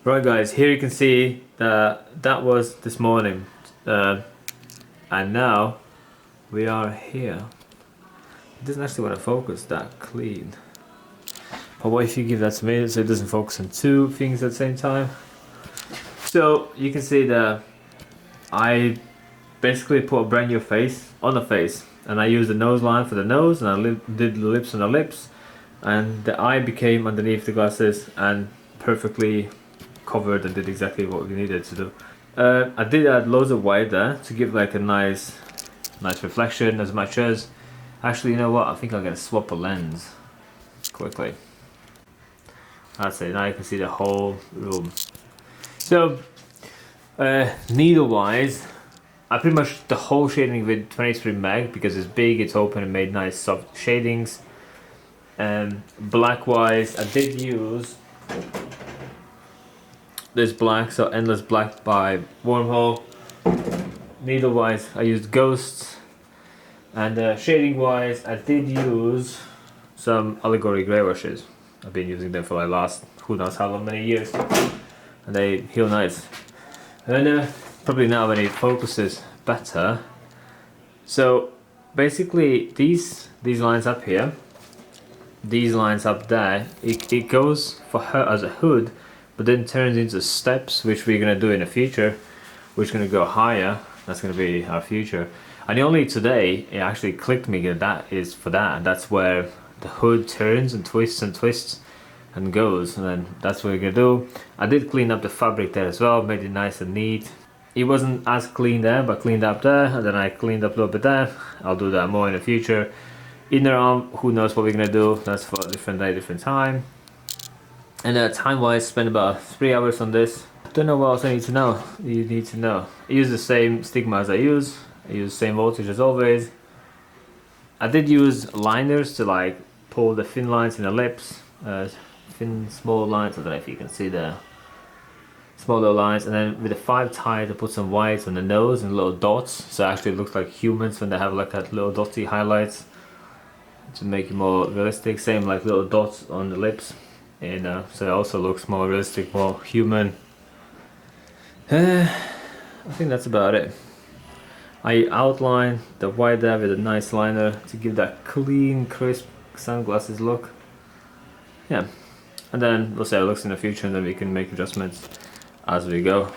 Right guys, here you can see that was this morning, and now we are here. It doesn't actually want to focus that clean. But what if you give that to me so it doesn't focus on two things at the same time? So you can see that I basically put a brand new face on the face, and I used the nose line for the nose, and I did the lips on the lips, and the eye became underneath the glasses and perfectly covered and did exactly what we needed to do. I did add loads of white there to give like a nice reflection as much as. Actually, you know what? I think I'm gonna swap a lens quickly. That's it. Now you can see the whole room. So, needle wise, I pretty much the whole shading with 23 meg because it's big, it's open, and made nice soft shadings. Black wise, I did use this black, so Endless Black by Wormhole. Needle wise, I used Ghosts, and shading wise, I did use some Allegory grey washes. I've been using them for like last who knows how long many years, and they heal nice. And probably now when it focuses better. So basically, these lines up here, these lines up there, it goes for her as a hood, but then turns into steps, which we're gonna do in the future, which is gonna go higher. That's gonna be our future. And only today it actually clicked me that is for that, and that's where the hood turns and twists and goes, and then that's what we're gonna do. I did clean up the fabric there as well, made it nice and neat. It wasn't as clean there, but cleaned up there, and then I cleaned up a little bit there. I'll do that more in the future. Inner arm, who knows what we're gonna do, that's for a different day, different time. And time wise, spent about 3 hours on this. Don't know what else I need to know. You need to know. I use the same stigma as I use the same voltage as always. I did use liners to like pull the thin lines in the lips, thin small lines. I don't know if you can see the small little lines, and then with the 5 tide I put some whites on the nose and little dots, so actually it looks like humans when they have like that little dotty highlights to make it more realistic. Same like little dots on the lips, and so it also looks more realistic, more human. I think that's about it. I outline the white there with a nice liner to give that clean, crisp sunglasses look. Yeah, and then we'll see how it looks in the future, and then we can make adjustments as we go.